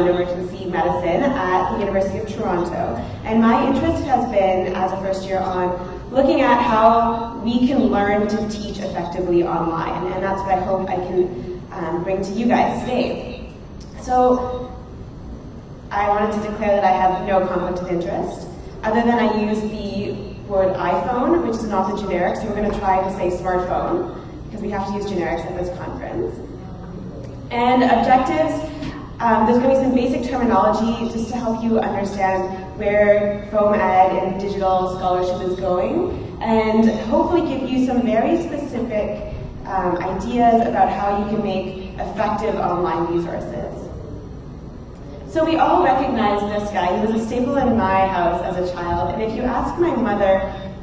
in emergency medicine at the University of Toronto, and my interest has been, as a first year on, looking at how we can learn to teach effectively online, and that's what I hope I can bring to you guys today. So I wanted to declare that I have no conflict of interest, other than I use the word iPhone, which is not the generic, so we're going to try to say smartphone, because we have to use generics at this conference. And objectives, there's going to be some basic terminology just to help you understand where FOAM Ed and digital scholarship is going, and hopefully give you some very specific ideas about how you can make effective online resources. So we all recognize this guy. He was a staple in my house as a child, and if you ask my mother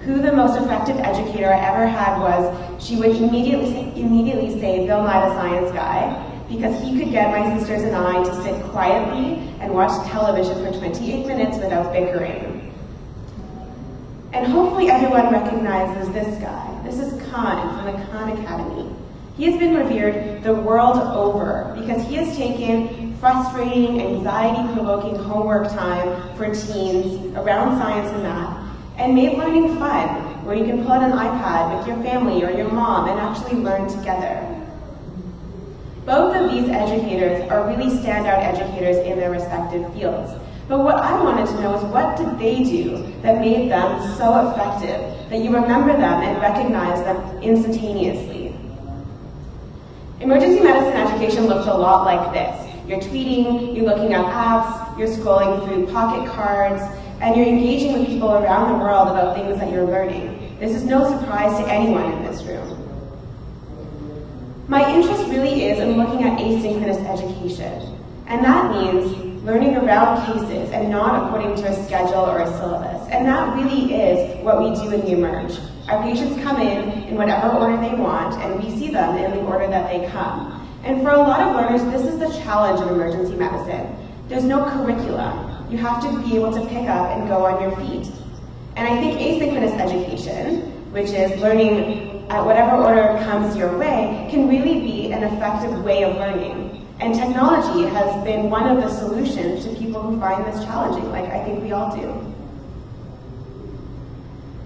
who the most effective educator I ever had was, she would immediately say Bill Nye the Science Guy, because he could get my sisters and I to sit quietly and watch television for 28 minutes without bickering. And hopefully everyone recognizes this guy. This is Khan from the Khan Academy. He has been revered the world over because he has taken frustrating, anxiety-provoking homework time for teens around science and math and made learning fun, where you can pull out an iPad with your family or your mom and actually learn together. Both of these educators are really standout educators in their respective fields. But what I wanted to know is, what did they do that made them so effective that you remember them and recognize them instantaneously? Emergency medicine education looks a lot like this. You're tweeting, you're looking up apps, you're scrolling through pocket cards, and you're engaging with people around the world about things that you're learning. This is no surprise to anyone in this room. My interest really is in looking at asynchronous education, and that means learning around cases and not according to a schedule or a syllabus. And that really is what we do in the Emerge. Our patients come in whatever order they want, and we see them in the order that they come. And for a lot of learners, this is the challenge of emergency medicine. There's no curriculum. You have to be able to pick up and go on your feet. And I think asynchronous education, which is learning at whatever order comes your way, can really be an effective way of learning. And technology has been one of the solutions to people who find this challenging, like I think we all do.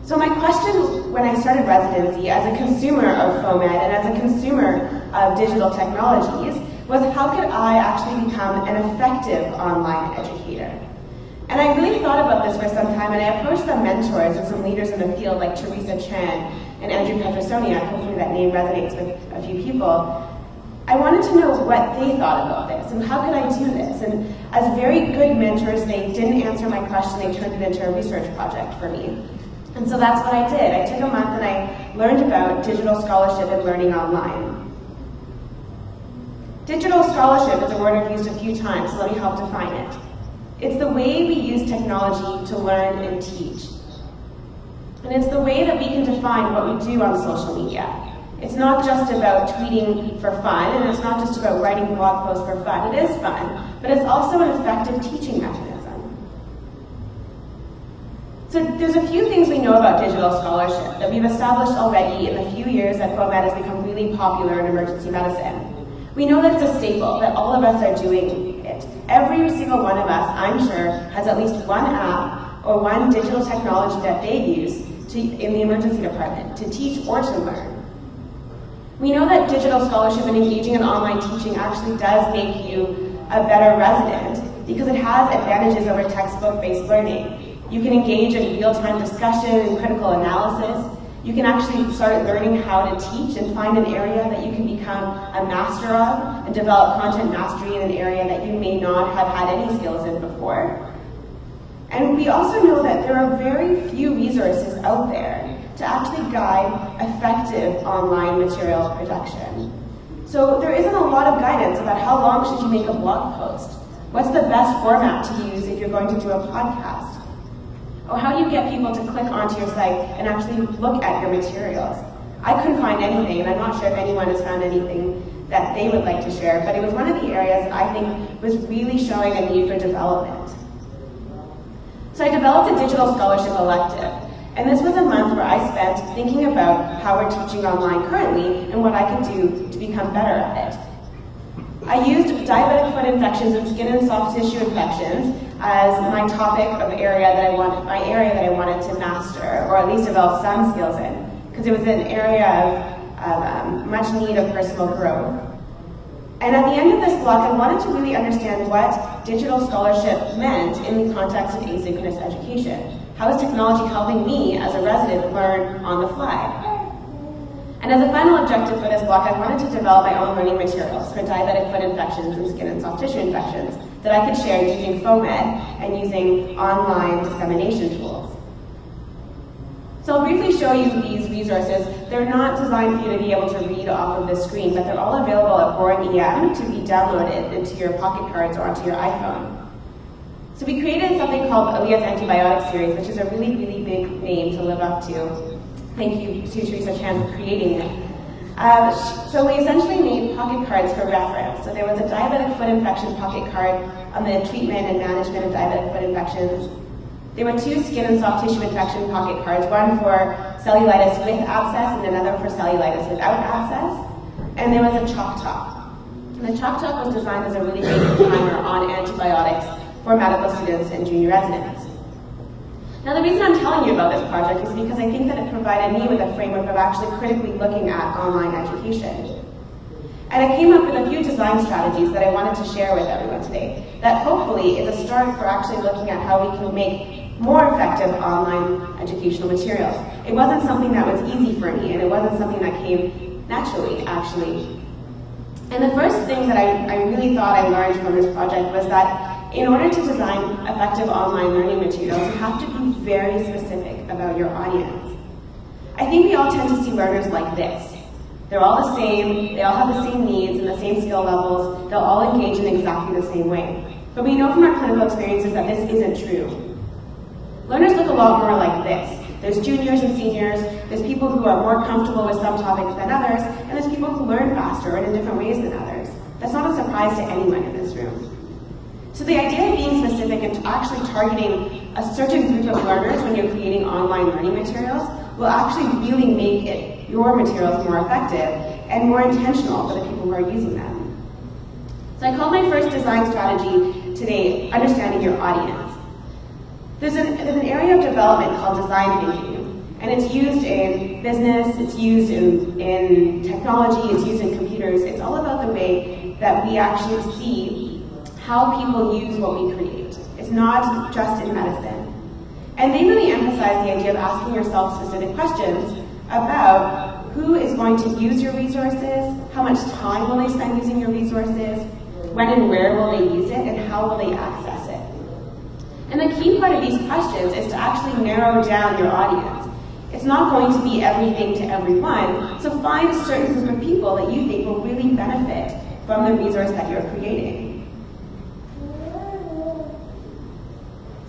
So my question when I started residency as a consumer of FOAM Ed and as a consumer of digital technologies was, how could I actually become an effective online educator? And I really thought about this for some time, and I approached some mentors and some leaders in the field like Teresa Chan and Andrew Petrosoniak. Hopefully that name resonates with a few people. I wanted to know what they thought about this and how could I do this. And as very good mentors, they didn't answer my question. They turned it into a research project for me. And so that's what I did. I took a month and I learned about digital scholarship and learning online. Digital scholarship is a word I've used a few times, so let me help define it. It's the way we use technology to learn and teach. And it's the way that we can define what we do on social media. It's not just about tweeting for fun, and it's not just about writing blog posts for fun. It is fun, but it's also an effective teaching mechanism. So there's a few things we know about digital scholarship that we've established already in the few years that FOAM Ed has become really popular in emergency medicine. We know that it's a staple, that all of us are doing it. Every single one of us, I'm sure, has at least one app or one digital technology that they use in the emergency department to teach or to learn. We know that digital scholarship and engaging in online teaching actually does make you a better resident because it has advantages over textbook-based learning. You can engage in real-time discussion and critical analysis. You can actually start learning how to teach and find an area that you can become a master of and develop content mastery in an area that you may not have had any skills in before. And we also know that there are very few resources out there to actually guide effective online material production. So there isn't a lot of guidance about how long should you make a blog post. What's the best format to use if you're going to do a podcast? Or how do you get people to click onto your site and actually look at your materials? I couldn't find anything, and I'm not sure if anyone has found anything that they would like to share, but it was one of the areas that I think was really showing a need for development. So I developed a digital scholarship elective, and this was a month where I spent thinking about how we're teaching online currently and what I could do to become better at it. I used diabetic foot infections and skin and soft tissue infections as my topic of area that I wanted to master, or at least develop some skills in, because it was an area of much need of personal growth. And at the end of this block, I wanted to really understand what digital scholarship meant in the context of asynchronous education. How is technology helping me as a resident learn on the fly? And as a final objective for this block, I wanted to develop my own learning materials for diabetic foot infections and skin and soft tissue infections that I could share using FOMED and using online dissemination tools. So I'll briefly show you these resources. They're not designed for you to be able to read off of the screen, but they're all available at Boring EM to be downloaded into your pocket cards or onto your iPhone. So we created something called Alia's Antibiotic Series, which is a really, really big name to live up to. Thank you to Teresa Chan for creating it. So we essentially made pocket cards for reference. So there was a diabetic foot infection pocket card on the treatment and management of diabetic foot infections. There were 2 skin and soft tissue infection pocket cards, one for cellulitis with abscess and another for cellulitis without abscess. And there was a chalk top. And the chalk top was designed as a really basic primer on antibiotics for medical students and junior residents. Now the reason I'm telling you about this project is because I think that it provided me with a framework of actually critically looking at online education. And I came up with a few design strategies that I wanted to share with everyone today that hopefully is a start for actually looking at how we can make more effective online educational materials. It wasn't something that was easy for me, and it wasn't something that came naturally, actually. And the first thing that I really thought I learned from this project was that in order to design effective online learning materials, you have to be very specific about your audience. I think we all tend to see learners like this. They're all the same, they all have the same needs and the same skill levels, they'll all engage in exactly the same way. But we know from our clinical experiences that this isn't true. Learners look a lot more like this. There's juniors and seniors, there's people who are more comfortable with some topics than others, and there's people who learn faster and in different ways than others. That's not a surprise to anyone in this room. So the idea of being specific and actually targeting a certain group of learners when you're creating online learning materials will actually really make your materials more effective and more intentional for the people who are using them. So I called my first design strategy today, understanding your audience. There's an area of development called design thinking, and it's used in business, it's used in technology, it's used in computers. It's all about the way that we actually see how people use what we create. It's not just in medicine. And they really emphasize the idea of asking yourself specific questions about who is going to use your resources, how much time will they spend using your resources, when and where will they use it, and how will they access it. And the key part of these questions is to actually narrow down your audience. It's not going to be everything to everyone, so find a certain group of people that you think will really benefit from the resource that you're creating.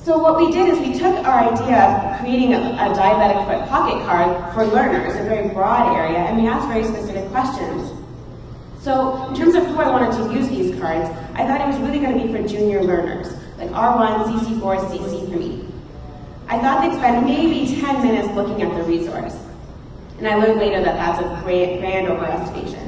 So what we did is we took our idea of creating a diabetic foot pocket card for learners, a very broad area, and we asked very specific questions. So in terms of who I wanted to use these cards, I thought it was really going to be for junior learners, like R1, CC4, CC3. I thought they'd spend maybe 10 minutes looking at the resource. And I learned later that that's a grand overestimation.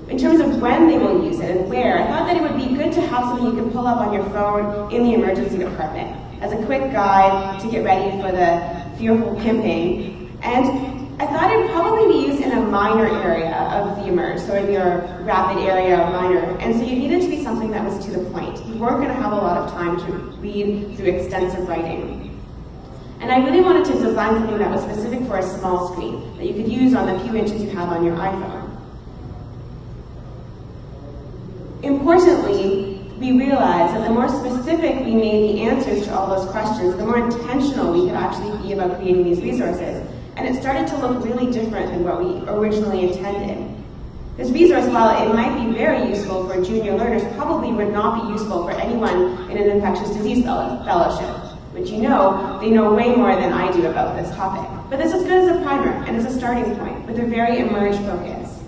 In terms of when they will use it and where, I thought that it would be good to have something you could pull up on your phone in the emergency department as a quick guide to get ready for the fearful pimping. And I thought it would probably be used in a minor area of the emerge, so in your rapid area of minor. And so you needed to be something that was to the point. You weren't going to have a lot of time to read through extensive writing. And I really wanted to design something that was specific for a small screen that you could use on the few inches you have on your iPhone. Importantly, we realized that the more specific we made the answers to all those questions, the more intentional we could actually be about creating these resources. And it started to look really different than what we originally intended. This resource, while it might be very useful for junior learners, probably would not be useful for anyone in an infectious disease fellowship, which they know way more than I do about this topic. But this is good as a primer and as a starting point with a very emerge focus.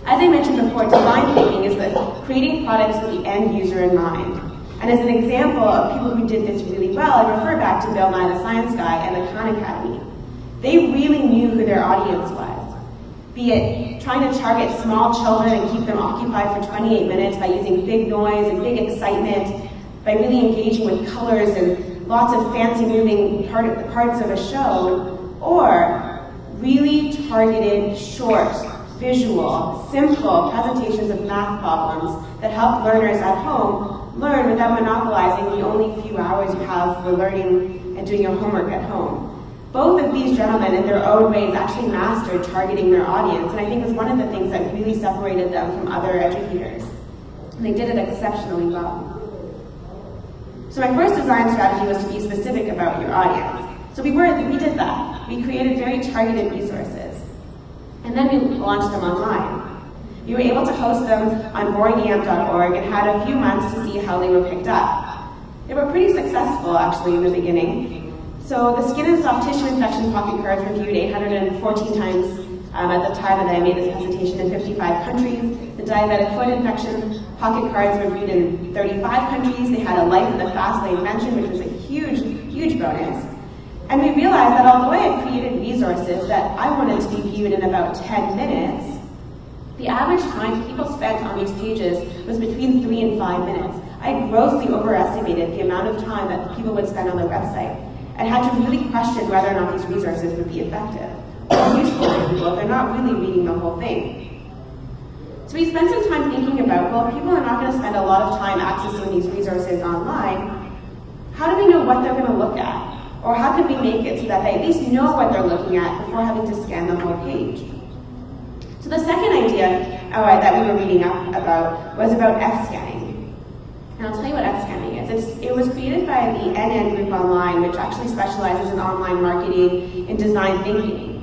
As I mentioned before, design thinking is creating products with the end user in mind. And as an example of people who did this really well, I refer back to Bill Nye the Science Guy and the Khan Academy. They really knew who their audience was. be it trying to target small children and keep them occupied for 28 minutes by using big noise and big excitement, by really engaging with colors and lots of fancy moving parts of a show, or really targeted, short, visual, simple presentations of math problems that help learners at home learn without monopolizing the only few hours you have for learning and doing your homework at home. Both of these gentlemen, in their own ways, actually mastered targeting their audience, and I think it was one of the things that really separated them from other educators. And they did it exceptionally well. So my first design strategy was to be specific about your audience. So we did that. We created very targeted resources. And then we launched them online. We were able to host them on boringam.org and had a few months to see how they were picked up. They were pretty successful, actually, in the beginning. So the skin and soft tissue infection pocket cards were viewed 814 times at the time that I made this presentation in 55 countries. The diabetic foot infection pocket cards were viewed in 35 countries. They had a Life in the Fast Lane mention, which was a huge, huge bonus. And we realized that although I had created resources that I wanted to be viewed in about 10 minutes, the average time people spent on these pages was between 3 and 5 minutes. I grossly overestimated the amount of time that people would spend on their website. I had to really question whether or not these resources would be effective or useful to people if they're not really reading the whole thing. So we spent some time thinking about, well, if people are not going to spend a lot of time accessing these resources online, how do we know what they're going to look at? Or how can we make it so that they at least know what they're looking at before having to scan the whole page? So the second idea that we were reading up about was about F-scanning. And I'll tell you what F-scanning is. It was created by the NN Group Online, which actually specializes in online marketing and design thinking.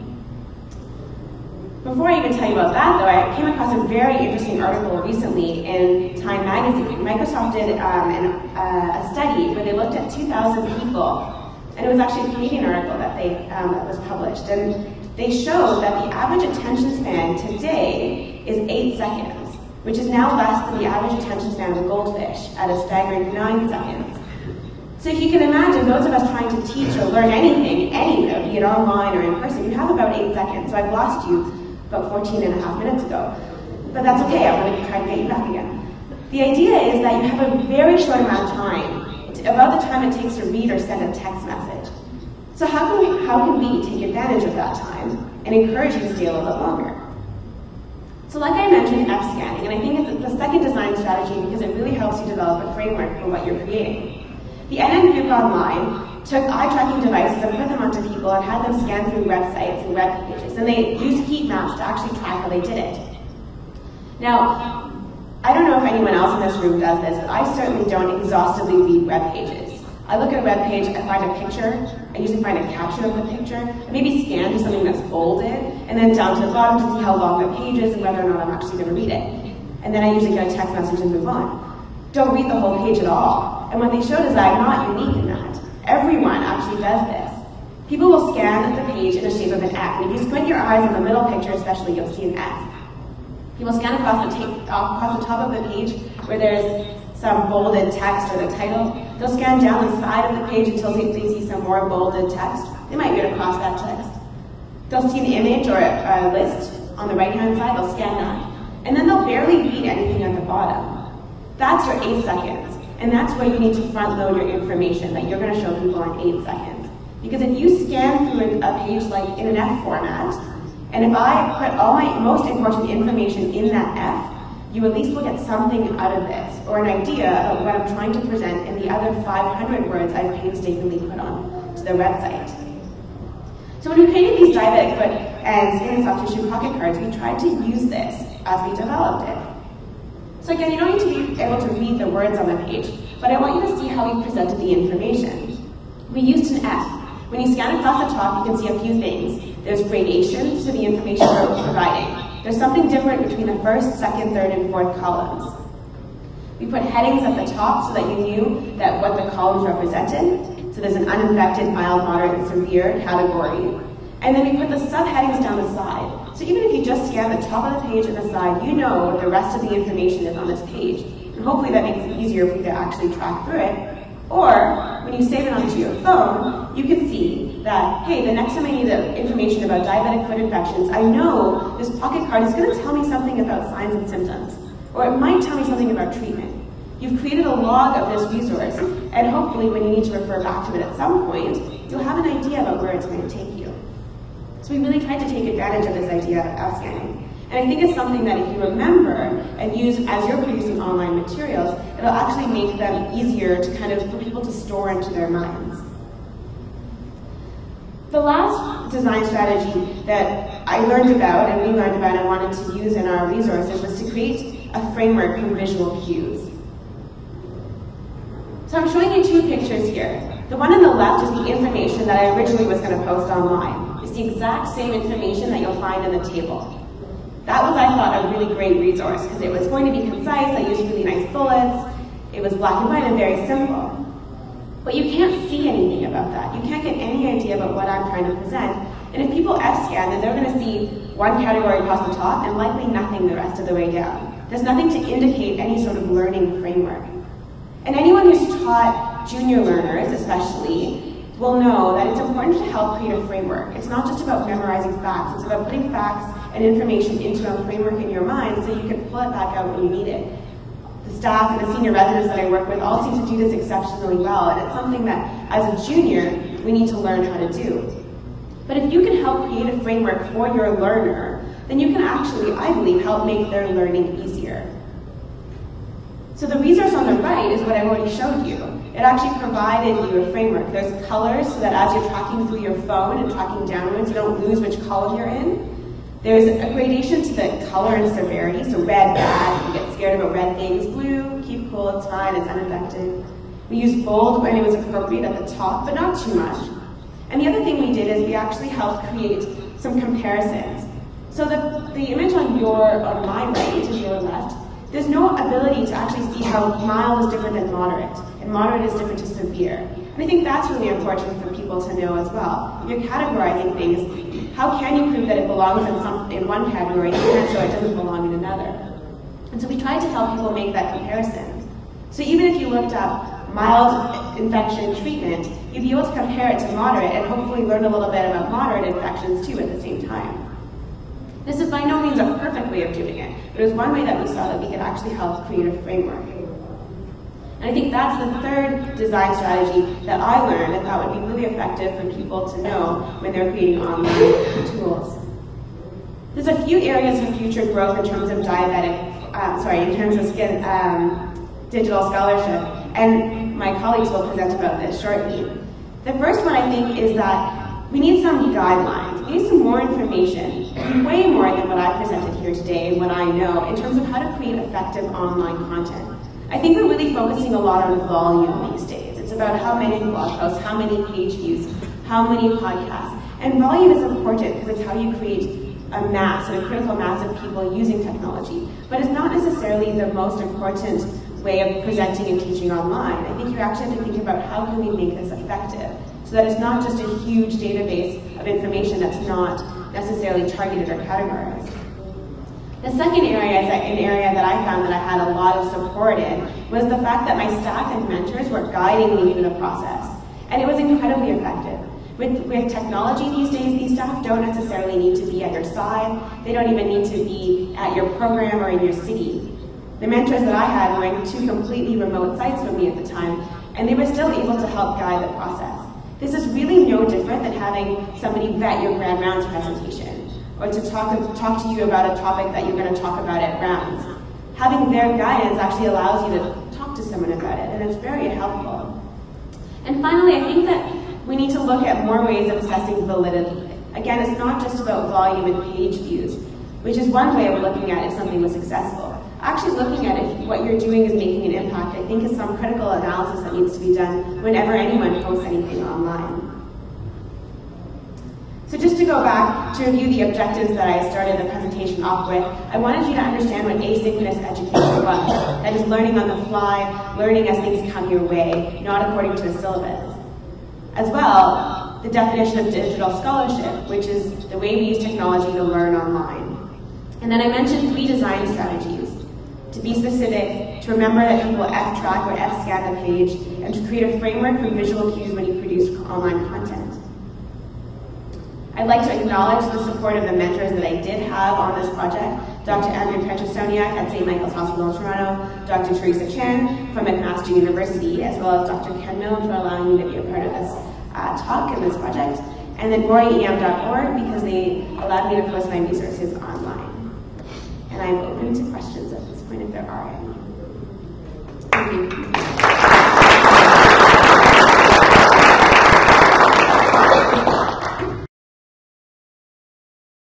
Before I even tell you about that, though, I came across a very interesting article recently in Time magazine. Microsoft did a study where they looked at 2,000 people. And it was actually a Canadian article that was published. And they showed that the average attention span today is 8 seconds, which is now less than the average attention span of a goldfish at a staggering 9 seconds. So if you can imagine those of us trying to teach or learn anything, anywhere, be it online or in person, you have about 8 seconds. So I've lost you about 14 and a half minutes ago. But that's okay, I'm going to try to get you back again. The idea is that you have a very short amount of time, about the time it takes to read or send a text message. So how can we take advantage of that time and encourage you to stay a little bit longer? So like I mentioned, F-scanning, and I think it's the second design strategy because it really helps you develop a framework for what you're creating. The NN Group Online took eye-tracking devices and put them onto people and had them scan through websites and web pages, and they used heat maps to actually track how they did it. Now, I don't know if anyone else in this room does this, but I certainly don't exhaustively read web pages. I look at a web page, I find a picture, I usually find a caption of the picture, and maybe scan to something that's bolded, and then down to the bottom to see how long the page is and whether or not I'm actually going to read it. And then I usually get a text message and move on. Don't read the whole page at all. And what they showed is that I'm not unique in that. Everyone actually does this. People will scan the page in the shape of an F, and if you squint your eyes in the middle picture especially, you'll see an F. People scan across the top of the page where there's some bolded text or the title. They'll scan down the side of the page until they see some more bolded text. They might read across that text. They'll see an image or a list on the right-hand side. They'll scan that. And then they'll barely read anything at the bottom. That's your 8 seconds. And that's where you need to front-load your information that you're going to show people in 8 seconds. Because if you scan through a page like in an F format, and if I put all my most important information in that F, you at least will get something out of this, or an idea of what I'm trying to present in the other 500 words I've painstakingly put on to their website. So when we created these diabetic foot and skin and soft tissue pocket cards, we tried to use this as we developed it. So again, you don't need to be able to read the words on the page, but I want you to see how we presented the information. We used an F. When you scan across the top, you can see a few things. There's gradations to the information we're providing. There's something different between the first, second, third, and fourth columns. We put headings at the top so that you knew that what the columns represented. So there's an uninfected, mild, moderate, and severe category. And then we put the subheadings down the side. So even if you just scan the top of the page and the side, you know what the rest of the information is on this page. And hopefully that makes it easier for you to actually track through it. Or, when you save it onto your phone, you can see that, hey, the next time I need information about diabetic foot infections, I know this pocket card is going to tell me something about signs and symptoms, or it might tell me something about treatment. You've created a log of this resource, and hopefully when you need to refer back to it at some point, you'll have an idea about where it's going to take you. So we really tried to take advantage of this idea of scanning. And I think it's something that if you remember and use as you're producing online materials, it'll actually make them easier to for people to store into their minds. The last design strategy that I learned about and we learned about and wanted to use in our resources was to create a framework from visual cues. So I'm showing you two pictures here. The one on the left is the information that I originally was going to post online. It's the exact same information that you'll find in the table. That was, I thought, a really great resource because it was going to be concise. I used really nice bullets. It was black and white and very simple. But you can't see anything about that. You can't get any idea about what I'm trying to present. And if people F-scan, then they're going to see one category across the top and likely nothing the rest of the way down. There's nothing to indicate any sort of learning framework. And anyone who's taught junior learners, especially, will know that it's important to help create a framework. It's not just about memorizing facts. It's about putting facts and information into a framework in your mind so you can pull it back out when you need it. The staff and the senior residents that I work with all seem to do this exceptionally well, and it's something that, as a junior, we need to learn how to do. But if you can help create a framework for your learner, then you can actually, I believe, help make their learning easier. So the resource on the right is what I already showed you. It actually provided you a framework. There's colors so that as you're tracking through your phone and tracking downwards, you don't lose which column you're in. There's a gradation to the color and severity, so red, bad, you get scared about red things. Blue, keep cool, it's fine, it's unaffected. We used bold when it was appropriate at the top, but not too much. And the other thing we did is we actually helped create some comparisons. So the image on my right and your left, there's no ability to actually see how mild is different than moderate, and moderate is different to severe. And I think that's really important for people to know as well. If you're categorizing things, how can you prove that it belongs in one category and you can't show it doesn't belong in another? And so we tried to help people make that comparison. So even if you looked up mild infection treatment, you'd be able to compare it to moderate and hopefully learn a little bit about moderate infections too at the same time. This is by no means a perfect way of doing it, but it was one way that we saw that we could actually help create a framework. And I think that's the third design strategy that I learned and thought would be really effective for people to know when they're creating online tools. There's a few areas of future growth in terms of in terms of digital scholarship, and my colleagues will present about this shortly. The first one, I think, is that we need some guidelines. We need some more information, way more than what I presented here today and what I know, in terms of how to create effective online content. I think we're really focusing a lot on volume these days. It's about how many blog posts, how many page views, how many podcasts. And volume is important because it's how you create a mass, and a critical mass of people using technology. But it's not necessarily the most important way of presenting and teaching online. I think you actually have to think about how can we make this effective, so that it's not just a huge database of information that's not necessarily targeted or categorized. The second area is an area that I found that I had a lot of support in was the fact that my staff and mentors were guiding me through the process. And it was incredibly effective. With technology these days, these staff don't necessarily need to be at your side. They don't even need to be at your program or in your city. The mentors that I had were in two completely remote sites from me at the time, and they were still able to help guide the process. This is really no different than having somebody vet your grand rounds presentation, or to talk to you about a topic that you're going to talk about at rounds. Having their guidance actually allows you to talk to someone about it, and it's very helpful. And finally, I think that we need to look at more ways of assessing validity. Again, it's not just about volume and page views, which is one way of looking at if something was successful. Actually looking at if what you're doing is making an impact, I think, is some critical analysis that needs to be done whenever anyone posts anything online. So just to go back to review the objectives that I started the presentation off with, I wanted you to understand what asynchronous education was. That is learning on the fly, learning as things come your way, not according to a syllabus. As well, the definition of digital scholarship, which is the way we use technology to learn online. And then I mentioned 3 design strategies. To be specific, to remember that people F-track or F-scan the page, and and to create a framework for visual cues when you produce online content. I'd like to acknowledge the support of the mentors that I did have on this project, Dr. Andrew Petrosoniak at St. Michael's Hospital in Toronto, Dr. Teresa Chan from McMaster University, as well as Dr. Ken Milne for allowing me to be a part of this talk and this project, and then GoryEM.org because they allowed me to post my resources online. And I'm open to questions at this point if there are any.